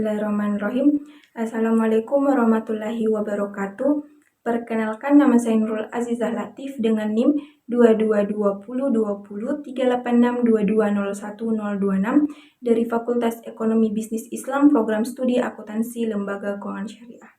Bismillahirrahmanirrahim. Assalamualaikum warahmatullahi wabarakatuh. Perkenalkan, nama saya Nurul Azizah Latif dengan NIM 2220203862201026 dari Fakultas Ekonomi Bisnis Islam Program Studi Akuntansi Lembaga Keuangan Syariah.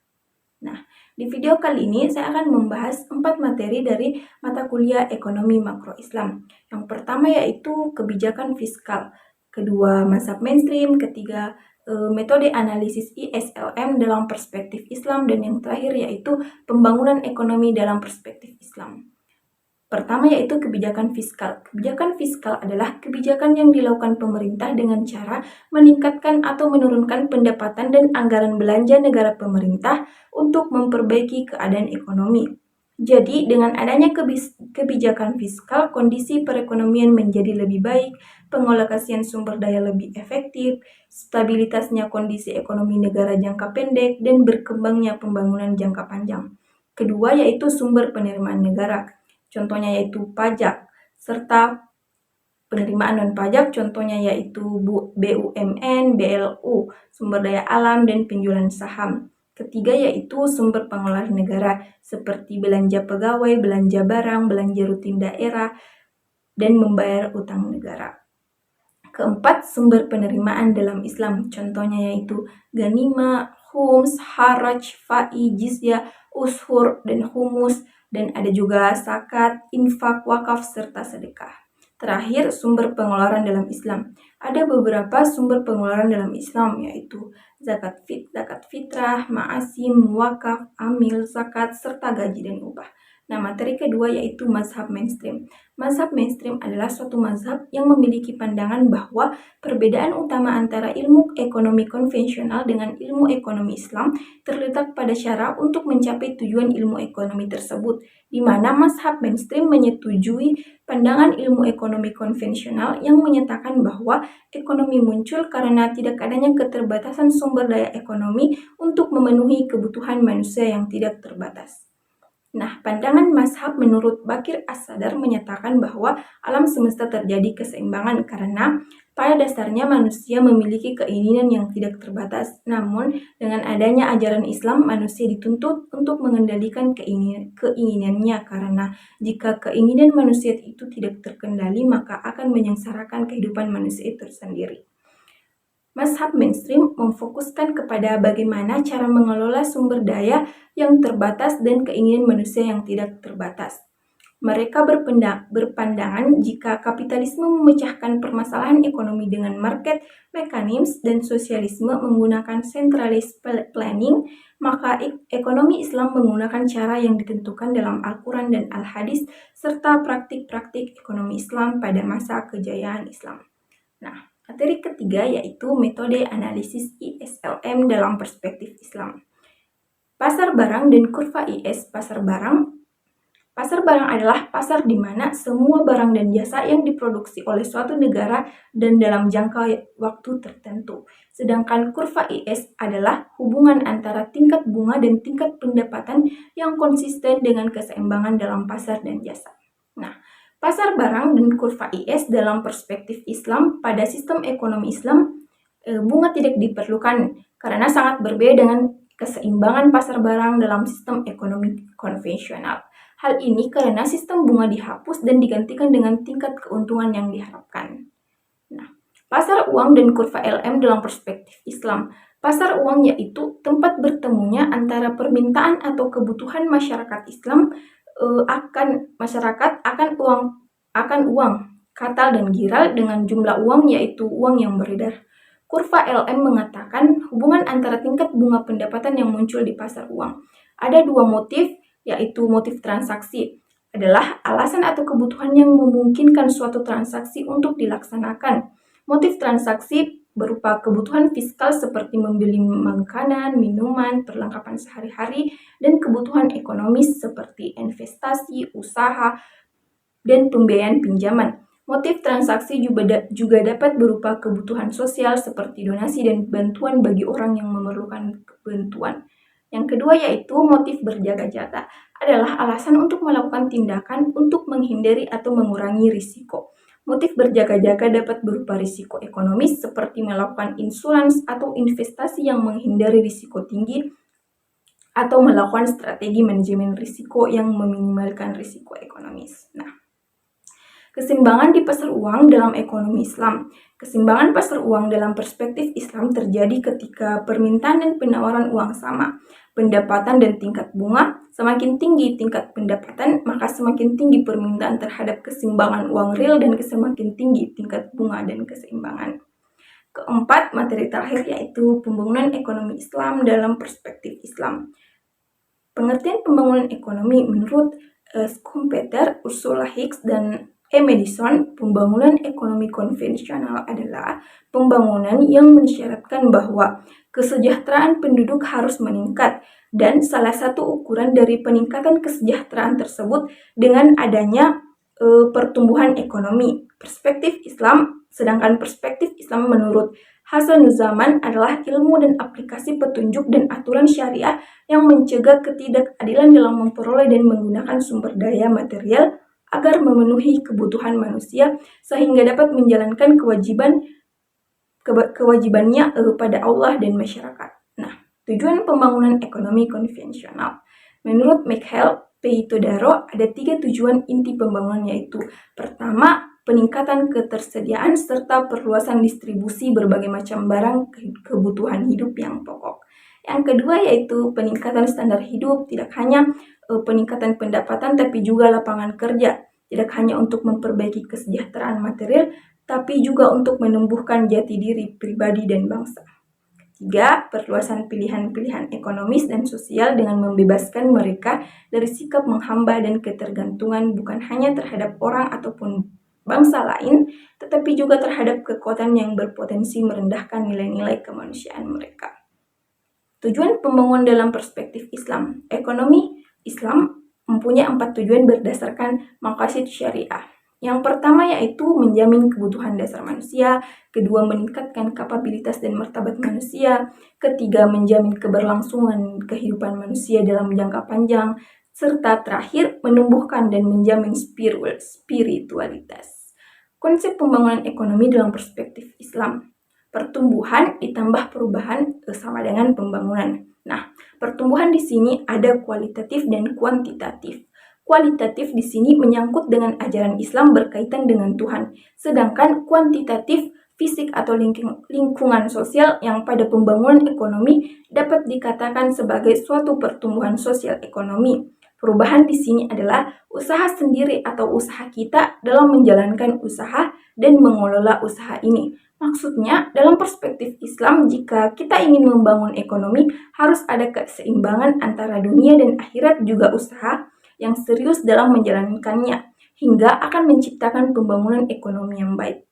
Nah, di video kali ini saya akan membahas 4 materi dari mata kuliah Ekonomi Makro Islam. Yang pertama yaitu kebijakan fiskal, kedua mazhab mainstream, ketiga metode analisis ISLM dalam perspektif Islam, dan yang terakhir yaitu pembangunan ekonomi dalam perspektif Islam. Pertama yaitu kebijakan fiskal. Kebijakan fiskal adalah kebijakan yang dilakukan pemerintah dengan cara meningkatkan atau menurunkan pendapatan dan anggaran belanja negara pemerintah untuk memperbaiki keadaan ekonomi. Jadi, dengan adanya kebijakan fiskal, kondisi perekonomian menjadi lebih baik, pengalokasian sumber daya lebih efektif, stabilitasnya kondisi ekonomi negara jangka pendek, dan berkembangnya pembangunan jangka panjang. Kedua yaitu sumber penerimaan negara, contohnya yaitu pajak, serta penerimaan non-pajak, contohnya yaitu BUMN, BLU, sumber daya alam, dan penjualan saham. Ketiga yaitu sumber pengelolaan negara, seperti belanja pegawai, belanja barang, belanja rutin daerah, dan membayar utang negara. Keempat, sumber penerimaan dalam Islam, contohnya yaitu ghanimah, khums, haraj, fa'i, jizyah, ushur, dan humus, dan ada juga zakat, infak, wakaf, serta sedekah. Terakhir, sumber pengeluaran dalam Islam. Ada beberapa sumber pengeluaran dalam Islam, yaitu zakat fitrah, ma'asim, wakaf, amil, zakat, serta gaji dan upah. Nah, materi kedua yaitu mazhab mainstream. Mazhab mainstream adalah suatu mazhab yang memiliki pandangan bahwa perbedaan utama antara ilmu ekonomi konvensional dengan ilmu ekonomi Islam terletak pada cara untuk mencapai tujuan ilmu ekonomi tersebut, di mana mazhab mainstream menyetujui pandangan ilmu ekonomi konvensional yang menyatakan bahwa ekonomi muncul karena tidak adanya keterbatasan sumber daya ekonomi untuk memenuhi kebutuhan manusia yang tidak terbatas. Nah, pandangan mazhab menurut Bakir As-Sadar menyatakan bahwa alam semesta terjadi keseimbangan karena pada dasarnya manusia memiliki keinginan yang tidak terbatas. Namun, dengan adanya ajaran Islam, manusia dituntut untuk mengendalikan keinginannya karena jika keinginan manusia itu tidak terkendali, maka akan menyengsarakan kehidupan manusia itu sendiri. Mazhab mainstream memfokuskan kepada bagaimana cara mengelola sumber daya yang terbatas dan keinginan manusia yang tidak terbatas. Mereka berpandangan jika kapitalisme memecahkan permasalahan ekonomi dengan market mechanism dan sosialisme menggunakan centralized planning, maka ekonomi Islam menggunakan cara yang ditentukan dalam Al-Quran dan Al-Hadis serta praktik-praktik ekonomi Islam pada masa kejayaan Islam. Nah, materi ketiga yaitu metode analisis ISLM dalam perspektif Islam. Pasar barang dan kurva IS. Pasar barang adalah pasar di mana semua barang dan jasa yang diproduksi oleh suatu negara dan dalam jangka waktu tertentu. Sedangkan kurva IS adalah hubungan antara tingkat bunga dan tingkat pendapatan yang konsisten dengan keseimbangan dalam pasar dan jasa. Nah, pasar barang dan kurva IS dalam perspektif Islam. Pada sistem ekonomi Islam, bunga tidak diperlukan karena sangat berbeda dengan keseimbangan pasar barang dalam sistem ekonomi konvensional. Hal ini karena sistem bunga dihapus dan digantikan dengan tingkat keuntungan yang diharapkan. Nah, pasar uang dan kurva LM dalam perspektif Islam. Pasar uang yaitu tempat bertemunya antara permintaan atau kebutuhan masyarakat Islam akan uang katal dan giral dengan jumlah uang yaitu uang yang beredar. Kurva LM mengatakan hubungan antara tingkat bunga pendapatan yang muncul di pasar uang. Ada dua motif, yaitu motif transaksi adalah alasan atau kebutuhan yang memungkinkan suatu transaksi untuk dilaksanakan. Motif transaksi berupa kebutuhan fiskal seperti membeli makanan, minuman, perlengkapan sehari-hari, dan kebutuhan ekonomis seperti investasi, usaha, dan pembiayaan pinjaman. Motif transaksi juga dapat berupa kebutuhan sosial seperti donasi dan bantuan bagi orang yang memerlukan bantuan. Yang kedua yaitu motif berjaga-jaga adalah alasan untuk melakukan tindakan untuk menghindari atau mengurangi risiko. Motif berjaga-jaga dapat berupa risiko ekonomis seperti melakukan insurans atau investasi yang menghindari risiko tinggi atau melakukan strategi manajemen risiko yang meminimalkan risiko ekonomis. Nah, keseimbangan di pasar uang dalam ekonomi Islam. Keseimbangan pasar uang dalam perspektif Islam terjadi ketika permintaan dan penawaran uang sama. Pendapatan dan tingkat bunga, semakin tinggi tingkat pendapatan, maka semakin tinggi permintaan terhadap keseimbangan uang real dan semakin tinggi tingkat bunga dan keseimbangan. Keempat, materi terakhir yaitu pembangunan ekonomi Islam dalam perspektif Islam. Pengertian pembangunan ekonomi menurut Schumpeter, Ursula Hicks, dan Madison, pembangunan ekonomi konvensional adalah pembangunan yang mensyaratkan bahwa kesejahteraan penduduk harus meningkat dan salah satu ukuran dari peningkatan kesejahteraan tersebut dengan adanya pertumbuhan ekonomi. Sedangkan perspektif Islam menurut Hasanuzzman adalah ilmu dan aplikasi petunjuk dan aturan syariah yang mencegah ketidakadilan dalam memperoleh dan menggunakan sumber daya material agar memenuhi kebutuhan manusia sehingga dapat menjalankan kewajibannya pada Allah dan masyarakat. Nah, tujuan pembangunan ekonomi konvensional. Menurut Mikhail Todorov, ada 3 tujuan inti pembangunan yaitu pertama, peningkatan ketersediaan serta perluasan distribusi berbagai macam barang kebutuhan hidup yang pokok. Yang kedua yaitu peningkatan standar hidup, tidak hanya peningkatan pendapatan tapi juga lapangan kerja, tidak hanya untuk memperbaiki kesejahteraan material tapi juga untuk menumbuhkan jati diri pribadi dan bangsa. 3. Perluasan pilihan-pilihan ekonomis dan sosial dengan membebaskan mereka dari sikap menghamba dan ketergantungan bukan hanya terhadap orang ataupun bangsa lain, tetapi juga terhadap kekuatan yang berpotensi merendahkan nilai-nilai kemanusiaan mereka. Tujuan pembangunan dalam perspektif Islam. Ekonomi Islam mempunyai 4 tujuan berdasarkan maqasid syariah. Yang pertama yaitu menjamin kebutuhan dasar manusia, kedua meningkatkan kapabilitas dan martabat manusia, ketiga menjamin keberlangsungan kehidupan manusia dalam jangka panjang, serta terakhir menumbuhkan dan menjamin spiritualitas. Konsep pembangunan ekonomi dalam perspektif Islam. Pertumbuhan ditambah perubahan sama dengan pembangunan. Nah, pertumbuhan di sini ada kualitatif dan kuantitatif. Kualitatif di sini menyangkut dengan ajaran Islam berkaitan dengan Tuhan, sedangkan kuantitatif fisik atau lingkungan sosial yang pada pembangunan ekonomi dapat dikatakan sebagai suatu pertumbuhan sosial ekonomi. Perubahan di sini adalah usaha sendiri atau usaha kita dalam menjalankan usaha dan mengelola usaha ini. Maksudnya, dalam perspektif Islam, jika kita ingin membangun ekonomi, harus ada keseimbangan antara dunia dan akhirat juga usaha yang serius dalam menjalankannya, hingga akan menciptakan pembangunan ekonomi yang baik.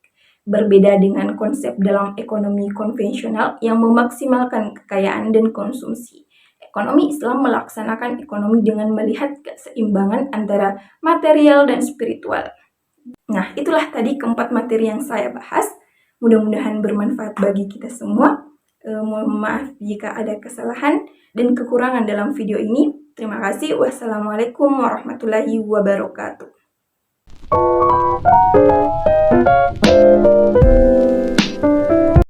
Berbeda dengan konsep dalam ekonomi konvensional yang memaksimalkan kekayaan dan konsumsi. Ekonomi Islam melaksanakan ekonomi dengan melihat keseimbangan antara material dan spiritual. Nah, itulah tadi keempat materi yang saya bahas. Mudah-mudahan bermanfaat bagi kita semua. Mohon maaf jika ada kesalahan dan kekurangan dalam video ini. Terima kasih. Wassalamualaikum warahmatullahi wabarakatuh.